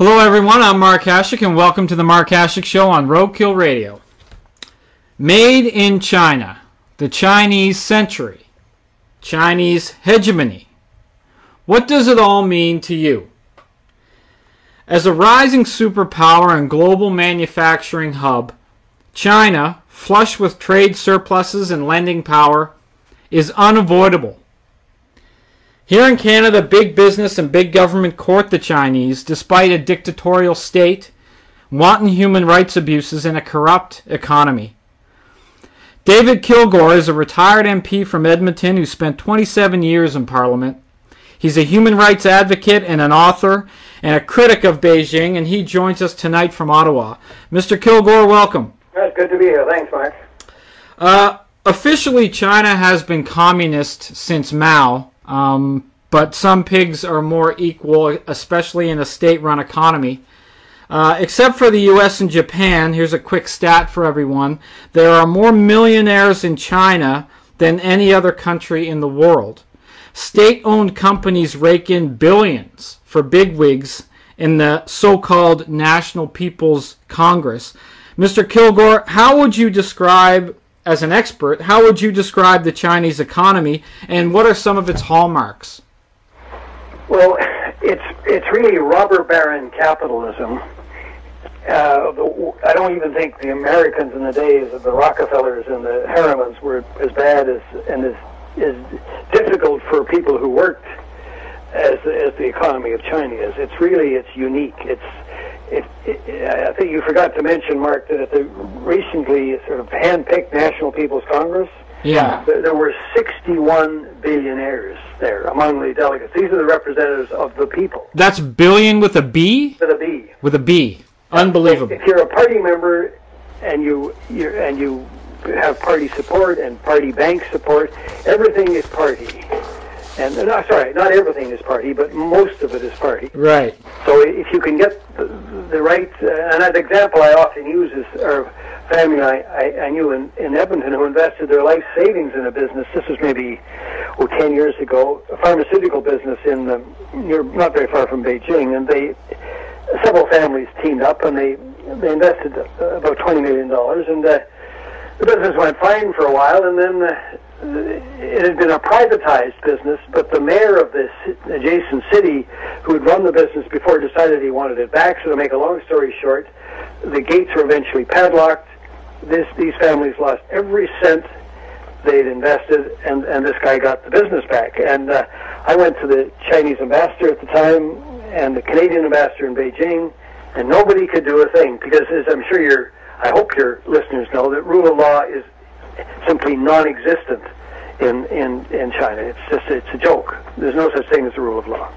Hello everyone, I'm Mark Hasiuk and welcome to the Mark Hasiuk Show on Roadkill Radio. Made in China, the Chinese century, Chinese hegemony. What does it all mean to you? As a rising superpower and global manufacturing hub, China, flush with trade surpluses and lending power, is unavoidable. Here in Canada, big business and big government court the Chinese, despite a dictatorial state, wanton human rights abuses, and a corrupt economy. David Kilgour is a retired MP from Edmonton who spent 27 years in Parliament. He's a human rights advocate and an author and a critic of Beijing, and he joins us tonight from Ottawa. Mr. Kilgour, welcome. It's good to be here. Thanks, Mark. Officially, China has been communist since Mao. But some pigs are more equal, especially in a state-run economy. Except for the U.S. and Japan, here's a quick stat for everyone. There are more millionaires in China than any other country in the world. State-owned companies rake in billions for bigwigs in the so-called National People's Congress. Mr. Kilgour, how would you describe, as an expert, how would you describe the Chinese economy, and what are some of its hallmarks? Well, it's really robber baron capitalism. I don't even think the Americans in the days of the Rockefellers and the Harrimans were as bad and as difficult for people who worked as the economy of China is. It's unique. I think you forgot to mention, Mark, that at the recently sort of hand-picked National People's Congress, there were 61 billionaires there among the delegates. These are the representatives of the people. That's billion with a B? With a B. With a B. Unbelievable. If you're a party member and you have party support and party bank support, everything is party. And not everything is party, but most of it is party. Right. So if you can get the right, and an example I often use is our family I knew in Edmonton who invested their life savings in a business. This was maybe 10 years ago, a pharmaceutical business not very far from Beijing, and several families teamed up and they invested about $20 million, and the business went fine for a while, and then it had been a privatized business, but the mayor of this adjacent city who had run the business before decided he wanted it back. So to make a long story short, the gates were eventually padlocked. These families lost every cent they'd invested, and this guy got the business back. And I went to the Chinese ambassador at the time and the Canadian ambassador in Beijing, and nobody could do a thing because, as I'm sure I hope your listeners know, that rule of law is simply non-existent in China. It's a joke. There's no such thing as the rule of law.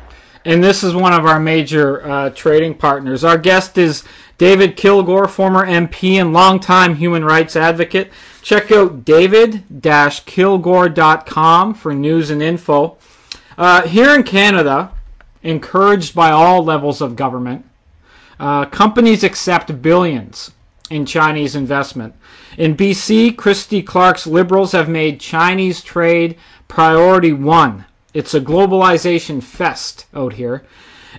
And this is one of our major trading partners. Our guest is David Kilgour, former MP and longtime human rights advocate. Check out david-kilgour.com for news and info. Here in Canada, encouraged by all levels of government, companies accept billions in Chinese investment. In BC, Christy Clark's Liberals have made Chinese trade priority one. It's a globalization fest out here.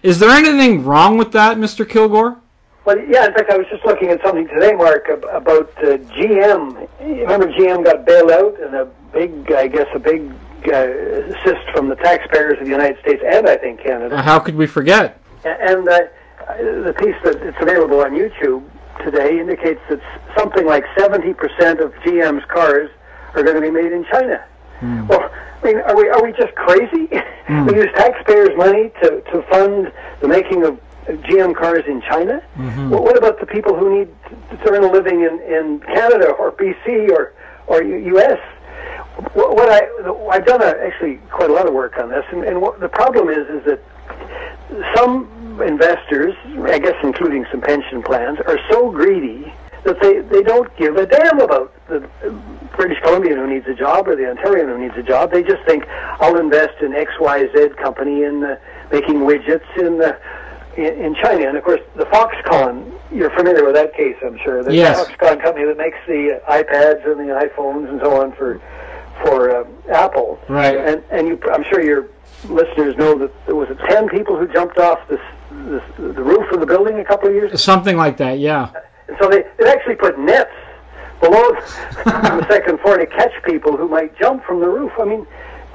Is there anything wrong with that, Mr. Kilgour? Well, yeah, in fact, I was just looking at something today, Mark, about GM. You remember GM got bailed out, and a big assist from the taxpayers of the United States and, I think, Canada. How could we forget? And the piece it's available on YouTube today indicates that something like 70% of GM's cars are going to be made in China. Well, I mean, are we just crazy? We use taxpayers' money to fund the making of GM cars in China? Well, what about the people who need to earn a living in Canada or BC or U.S.? I've done actually quite a lot of work on this, and what the problem is that some investors, I guess including some pension plans, are so greedy that they don't give a damn about the British Columbian who needs a job or the Ontarian who needs a job. They just think, I'll invest in XYZ company in making widgets in China. And of course, the Foxconn, you're familiar with that case, I'm sure. The Yes. Foxconn company that makes the iPads and the iPhones and so on for Apple. Right. And I'm sure your listeners know that there was 10 people who jumped off the roof of the building a couple of years ago. Something like that, yeah. And so they actually put nets below the second floor to catch people who might jump from the roof. I mean,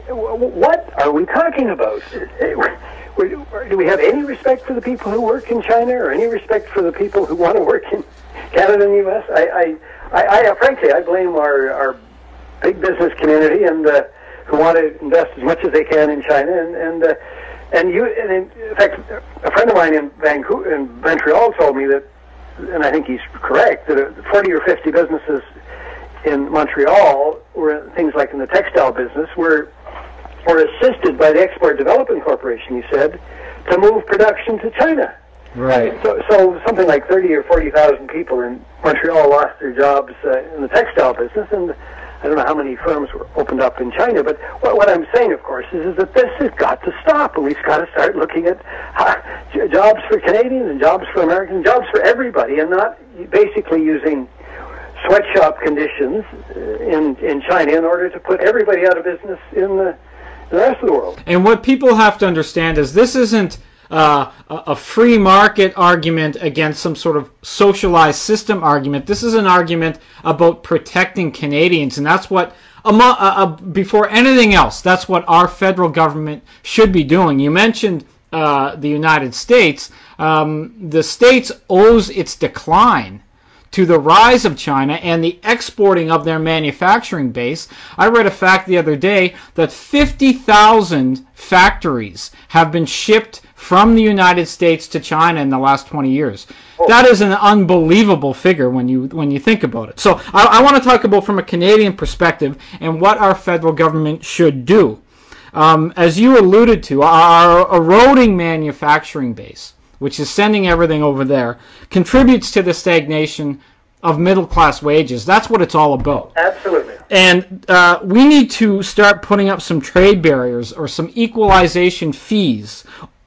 what are we talking about? Do we have any respect for the people who work in China, or any respect for the people who want to work in Canada and the U.S.? Frankly, I blame our big business community and who want to invest as much as they can in China. And in fact, a friend of mine in Montreal told me that, and I think he's correct, that 40 or 50 businesses in Montreal, were things like in the textile business, were assisted by the Export Development Corporation, he said, to move production to China. Right. So something like 30 or 40,000 people in Montreal lost their jobs in the textile business, and I don't know how many firms were opened up in China. But what I'm saying, of course, is that this has got to stop, and we've got to start looking at jobs for Canadians and jobs for Americans, jobs for everybody, and not basically using sweatshop conditions in China in order to put everybody out of business in the rest of the world. And what people have to understand is this isn't a free market argument against some sort of socialized system argument. This is an argument about protecting Canadians, and that's what, before anything else, that's what our federal government should be doing. You mentioned the United States. The States owes its decline to the rise of China and the exporting of their manufacturing base. I read a fact the other day that 50,000 factories have been shipped from the United States to China in the last 20 years. That is an unbelievable figure when you think about it. So I want to talk about from a Canadian perspective and what our federal government should do. As you alluded to, our eroding manufacturing base, which is sending everything over there, contributes to the stagnation of middle-class wages. That's what it's all about. Absolutely. And we need to start putting up some trade barriers or some equalization fees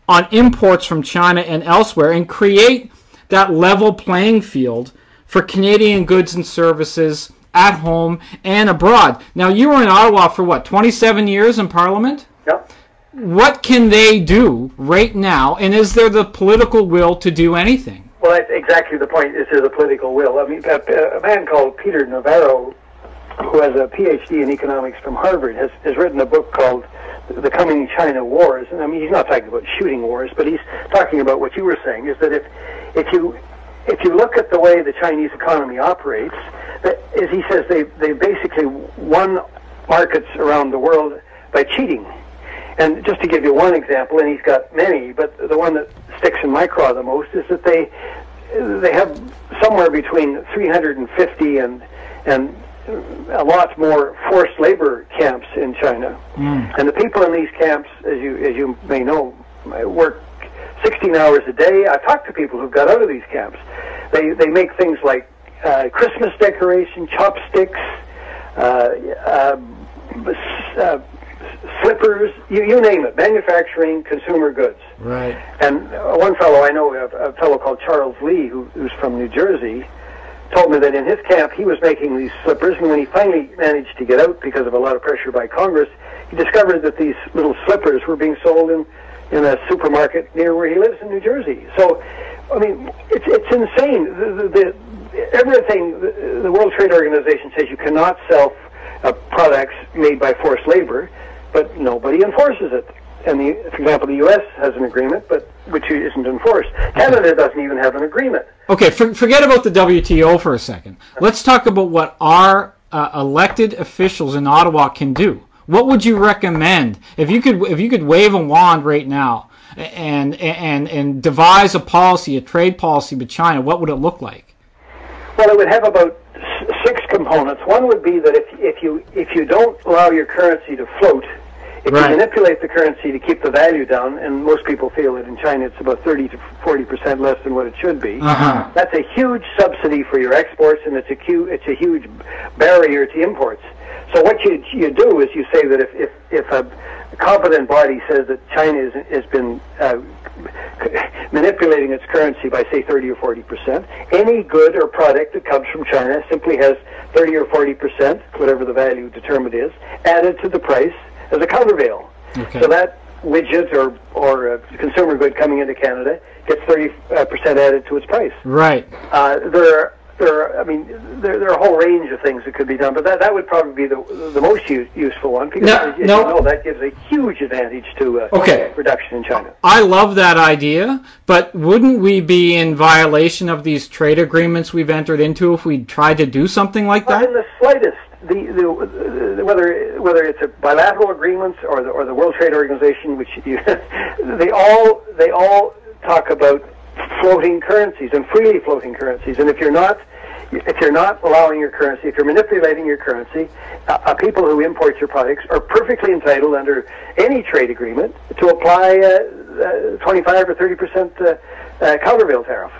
on imports from China and elsewhere, and create that level playing field for Canadian goods and services at home and abroad. Now, you were in Ottawa for, 27 years in Parliament? Yep. What can they do right now, and is there the political will to do anything? Well, that's exactly the point. Is there the political will? I mean, a man called Peter Navarro, who has a PhD in economics from Harvard, has written a book called The Coming China Wars. And I mean, he's not talking about shooting wars, but he's talking about what you were saying, is that if you look at the way the Chinese economy operates, that, as he says, they basically won markets around the world by cheating. And just to give you one example, and he's got many, but the one that sticks in my craw the most is that they have somewhere between 350 and a lot more forced labor camps in China. And the people in these camps, as you may know, work 16 hours a day. I've talked to people who've got out of these camps. They make things like Christmas decoration, chopsticks, slippers, you name it, manufacturing, consumer goods. Right. And one fellow I know, a fellow called Charles Lee, who's from New Jersey, told me that in his camp he was making these slippers, and when he finally managed to get out because of a lot of pressure by Congress, he discovered that these little slippers were being sold in a supermarket near where he lives in New Jersey. So, I mean, it's insane. Everything, the World Trade Organization says you cannot sell products made by forced labor, but nobody enforces it. And for example, the U.S. has an agreement, but which isn't enforced. Canada doesn't even have an agreement. Okay, forget about the WTO for a second. Let's talk about what our elected officials in Ottawa can do. What would you recommend if you could wave a wand right now and devise a policy, a trade policy with China? What would it look like? Well, it would have about 6 components. One would be that if you don't allow your currency to float, if you manipulate the currency to keep the value down, and most people feel that in China it's about 30 to 40% less than what it should be, that's a huge subsidy for your exports, and it's a huge barrier to imports. So what you do is you say that if competent body says that China has been manipulating its currency by, say, 30 or 40%. Any good or product that comes from China simply has 30 or 40%, whatever the value determined is, added to the price as a countervail. Okay. So that widget or consumer good coming into Canada gets 30% added to its price. Right. There are a whole range of things that could be done, but that would probably be the most useful one, because as you know, that gives a huge advantage to production in China. I love that idea, but wouldn't we be in violation of these trade agreements we've entered into if we tried to do something like that? Not in the slightest. Whether it's a bilateral agreements or the World Trade Organization, which they all talk about floating currencies and freely floating currencies, and if you're not allowing your currency, if you're manipulating your currency, people who import your products are perfectly entitled under any trade agreement to apply 25 or 30% countervail tariff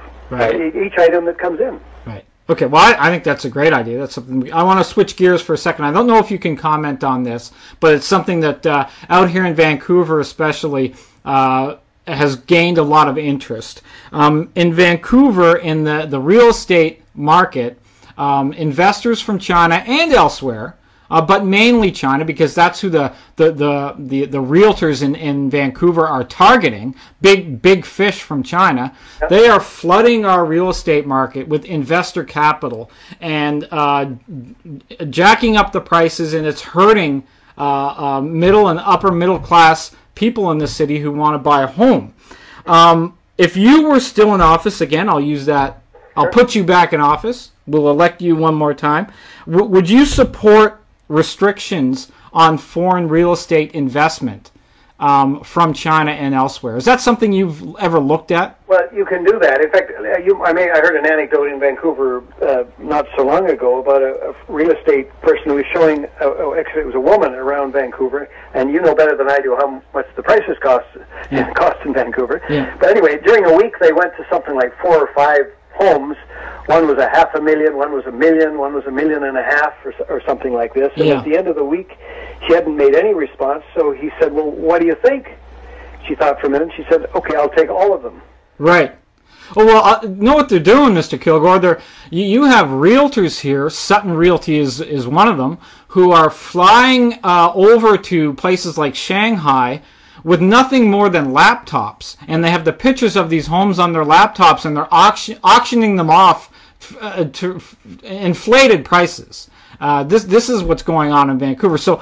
each item that comes in. Right. Okay. Well, I think that's a great idea. That's something I want to switch gears for a second. I don't know if you can comment on this, but it's something that out here in Vancouver, especially, has gained a lot of interest. In Vancouver, in the real estate market, investors from China and elsewhere, but mainly China, because that's who the realtors in Vancouver are targeting, big fish from China. Yep. They are flooding our real estate market with investor capital and jacking up the prices, and it's hurting middle and upper middle class people in the city who want to buy a home. If you were still in office, again, I'll put you back in office. We'll elect you one more time. Would you support restrictions on foreign real estate investment from China and elsewhere? Is that something you've ever looked at? Well, you can do that. In fact, I heard an anecdote in Vancouver not so long ago about a real estate person who was showing, actually it was a woman around Vancouver, and you know better than I do how much the prices cost in Vancouver. Yeah. But anyway, during a week they went to something like 4 or 5 homes. One was $500,000, one was $1 million, one was $1.5 million, or something like this. And at the end of the week, she hadn't made any response. So he said, "Well, what do you think?" She thought for a minute. She said, "Okay, I'll take all of them." Right. Oh, well, you know what they're doing, Mr. Kilgour? You have realtors here. Sutton Realty is one of them, who are flying over to places like Shanghai with nothing more than laptops, and they have the pictures of these homes on their laptops, and they're auctioning them off to inflated prices. This is what's going on in Vancouver. So,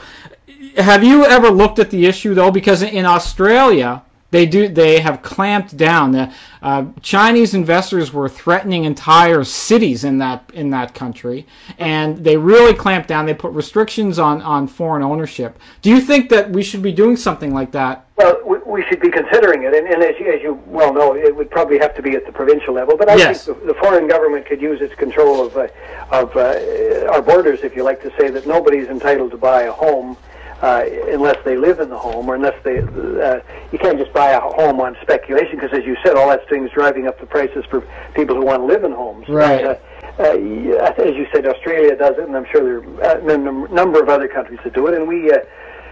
have you ever looked at the issue though? Because in Australia, they have clamped down. Chinese investors were threatening entire cities in that country, and they really clamped down. They put restrictions on foreign ownership. Do you think that we should be doing something like that? Well, we should be considering it, and as you well know, it would probably have to be at the provincial level. But I think the foreign government could use its control of our borders, if you like to say, that nobody's entitled to buy a home unless they live in the home, or unless you can't just buy a home on speculation, because as you said, all that's doing is driving up the prices for people who want to live in homes. Right. As you said, Australia does it, and I'm sure there are a number of other countries that do it, and we,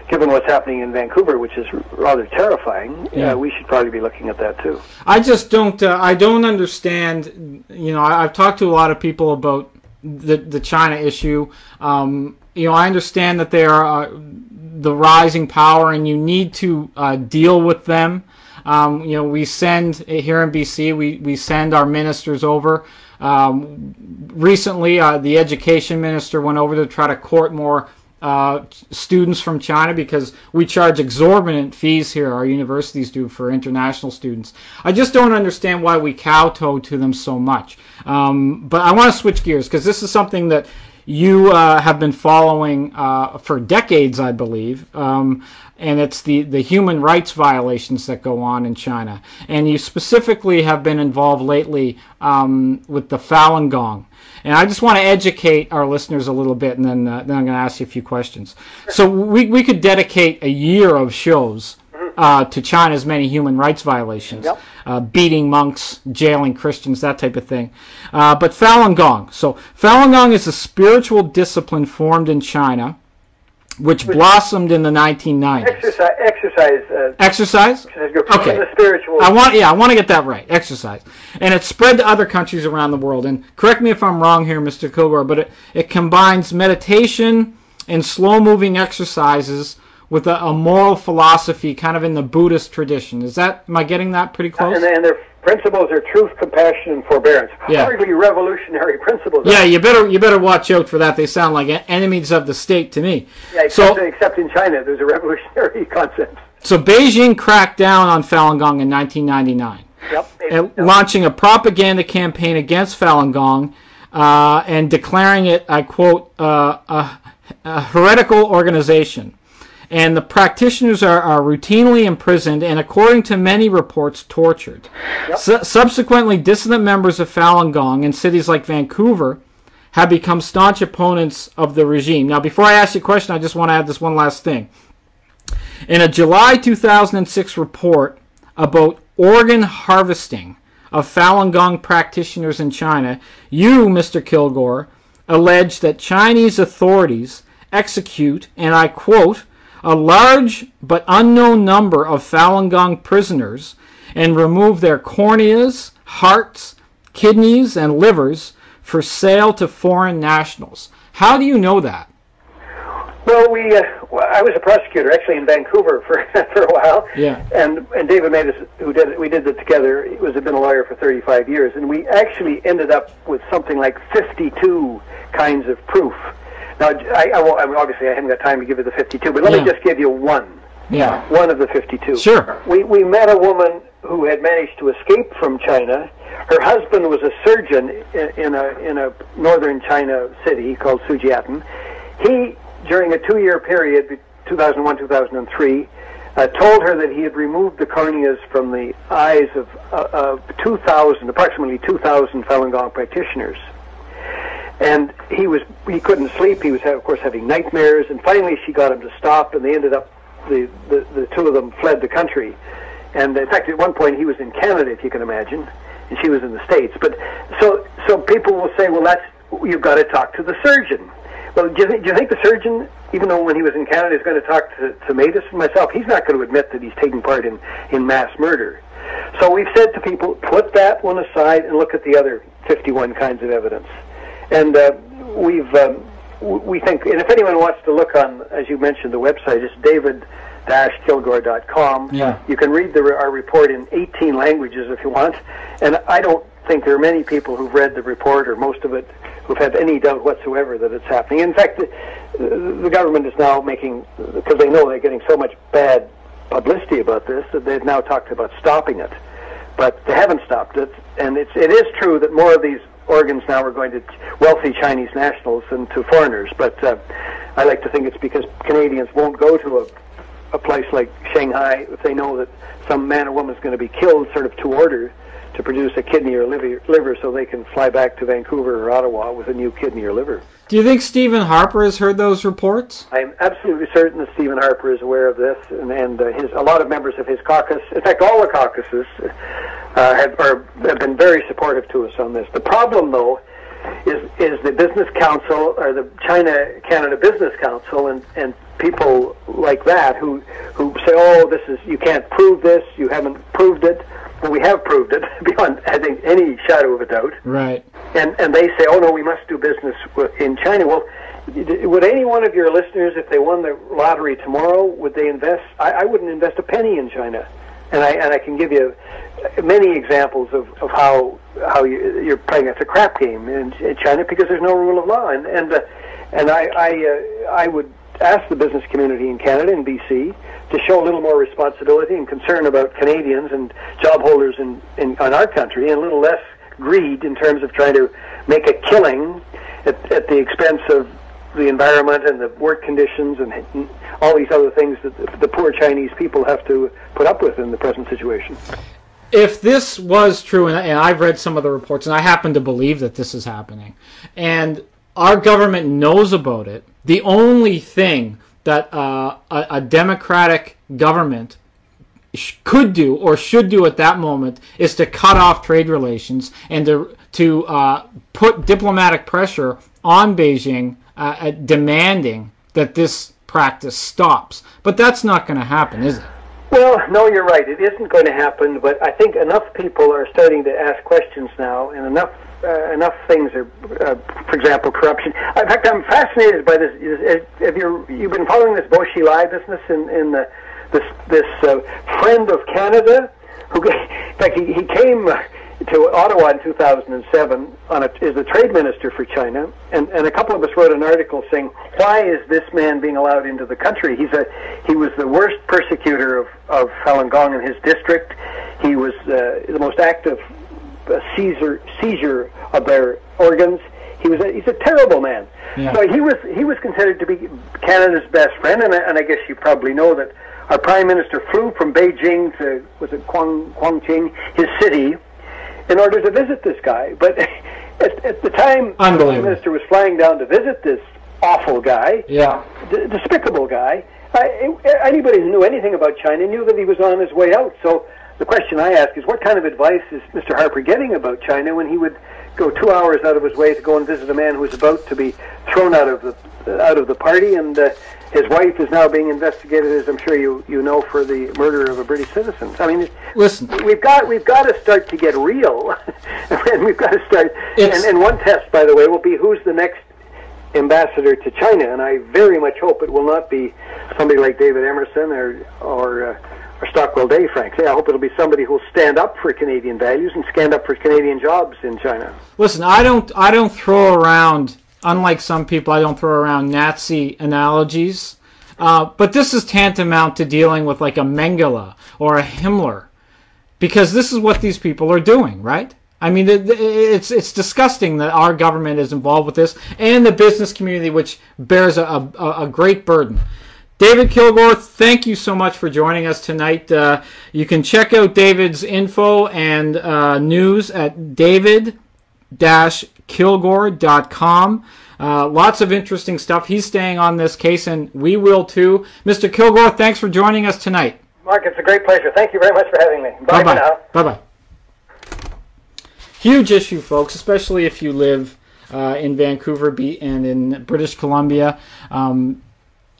given what's happening in Vancouver, which is rather terrifying, we should probably be looking at that too. I just don't understand, I've talked to a lot of people about the China issue. I understand that they are the rising power, and you need to deal with them. We send here in BC, we send our ministers over. Recently, the education minister went over to try to court more students from China, because we charge exorbitant fees here, our universities do, for international students. I just don't understand why we kowtow to them so much. But I want to switch gears, because this is something that you have been following for decades, I believe, and it's the human rights violations that go on in China. And you specifically have been involved lately with the Falun Gong. And I just want to educate our listeners a little bit, and then I'm going to ask you a few questions. So we could dedicate a year of shows to China's many human rights violations, beating monks, jailing Christians, that type of thing. But Falun Gong. So Falun Gong is a spiritual discipline formed in China which blossomed in the 1990s. Exercise? Okay. The spiritual. I want to get that right. Exercise. And it spread to other countries around the world. And correct me if I'm wrong here, Mr. Kilgour, but it combines meditation and slow-moving exercises with a moral philosophy kind of in the Buddhist tradition. Am I getting that pretty close? And their principles are truth, compassion, and forbearance. Yeah. Hardly revolutionary principles. Yeah, you better watch out for that. They sound like enemies of the state to me. Yeah, except in China, there's a revolutionary concept. So Beijing cracked down on Falun Gong in 1999, launching a propaganda campaign against Falun Gong and declaring it, I quote, a heretical organization. And the practitioners are routinely imprisoned and, according to many reports, tortured. Subsequently, dissident members of Falun Gong in cities like Vancouver have become staunch opponents of the regime. Now, before I ask you a question, I just want to add this one last thing. In a July 2006 report about organ harvesting of Falun Gong practitioners in China, you, Mr. Kilgour, allege that Chinese authorities execute, and I quote, a large but unknown number of Falun Gong prisoners and remove their corneas, hearts, kidneys, and livers for sale to foreign nationals. How do you know that? Well, I was a prosecutor actually in Vancouver for a while. Yeah. And David made us, we did it together. He had been a lawyer for 35 years, and we actually ended up with something like 52 kinds of proof. Now, obviously, I haven't got time to give you the 52, but let me just give you one. Yeah. One of the 52. Sure. We met a woman who had managed to escape from China. Her husband was a surgeon in a northern China city called Sujiatan. He, during a 2-year period, 2001-2003, told her that he had removed the corneas from the eyes of approximately 2,000 Falun Gong practitioners. And he couldn't sleep. He was, of course, having nightmares. And finally, she got him to stop, and they ended up, the two of them fled the country. And in fact, at one point, he was in Canada, if you can imagine, and she was in the States. But so people will say, well, you've got to talk to the surgeon. Well, do you think the surgeon, even though when he was in Canada, is going to talk to Matus and myself? He's not going to admit that he's taking part in mass murder. So we've said to people, put that one aside and look at the other 51 kinds of evidence. And we think, and if anyone wants to look on, as you mentioned, the website, it's david-kilgour.com. Yeah. You can read our report in 18 languages if you want. And I don't think there are many people who've read the report, or most of it, who've had any doubt whatsoever that it's happening. In fact, the government is now making, because they know they're getting so much bad publicity about this, that they've now talked about stopping it. But they haven't stopped it. And it is true that more of these organs now are going to wealthy Chinese nationals than to foreigners, but I like to think it's because Canadians won't go to a place like Shanghai if they know that some man or woman is going to be killed sort of to order to produce a kidney or liver so they can fly back to Vancouver or Ottawa with a new kidney or liver. Do you think Stephen Harper has heard those reports? I'm absolutely certain that Stephen Harper is aware of this, and a lot of members of his caucus, in fact all the caucuses, have been very supportive to us on this. The problem, though, is the Business Council, or the China-Canada Business Council, and people like that who say, oh, you can't prove this, you haven't proved it. Well, we have proved it beyond, I think, any shadow of a doubt. Right. And they say, oh, no, we must do business in China. Well, would any one of your listeners, if they won the lottery tomorrow, would they invest? I wouldn't invest a penny in China. And I can give you many examples of how you're playing a crap game in China because there's no rule of law. And I would ask the business community in Canada and BC to show a little more responsibility and concern about Canadians and job holders in our country, and a little less greed in terms of trying to make a killing at the expense of the environment and the work conditions and all these other things that the poor Chinese people have to put up with in the present situation. If this was true, and I've read some of the reports, and I happen to believe that this is happening, and our government knows about it, the only thing that a democratic government could do or should do at that moment is to cut off trade relations and to put diplomatic pressure on Beijing demanding that this practice stops. But that's not going to happen, is it? Well, no, you're right. It isn't going to happen, but I think enough people are starting to ask questions now, and enough things are, for example, corruption. In fact, I'm fascinated by this. Have you've been following this Boshi Lai business in this friend of Canada, who, in fact, he came to Ottawa in 2007 as the trade minister for China, and a couple of us wrote an article saying, why is this man being allowed into the country? He was the worst persecutor of Falun Gong in his district. He was the most active seizure of their organs. He's a terrible man. Yeah. So he was considered to be Canada's best friend, and I guess you probably know that our Prime Minister flew from Beijing to, was it Guangqing, his city, in order to visit this guy. But at the time, the Prime Minister was flying down to visit this awful guy, despicable guy. Anybody who knew anything about China knew that he was on his way out. So the question I ask is, what kind of advice is Mr. Harper getting about China when he would go 2 hours out of his way to go and visit a man who was about to be thrown out of the party, and his wife is now being investigated, as I'm sure you know, for the murder of a British citizen. I mean, listen, we've got to start to get real, and we've got to start. And one test, by the way, will be who's the next ambassador to China, and I very much hope it will not be somebody like David Emerson or Stockwell Day, frankly. I hope it'll be somebody who will stand up for Canadian values and stand up for Canadian jobs in China. Listen, I don't throw around, unlike some people, I don't throw around Nazi analogies, but this is tantamount to dealing with like a Mengele or a Himmler, because this is what these people are doing, right? I mean, it's disgusting that our government is involved with this, and the business community, which bears a great burden. David Kilgour, thank you so much for joining us tonight. You can check out David's info and news at david-kilgour.com. Lots of interesting stuff. He's staying on this case, and we will too. Mr. Kilgour, thanks for joining us tonight. Mark, it's a great pleasure. Thank you very much for having me. Bye for now. Bye-bye. Huge issue, folks, especially if you live in Vancouver and in British Columbia.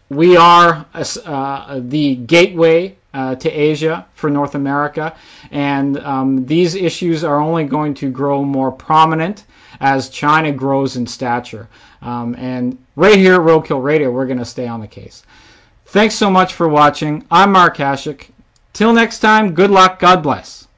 We are the gateway to Asia for North America, and these issues are only going to grow more prominent as China grows in stature. And right here at Roadkill Radio, we're going to stay on the case. Thanks so much for watching. I'm Mark Hasiuk. Till next time, good luck. God bless.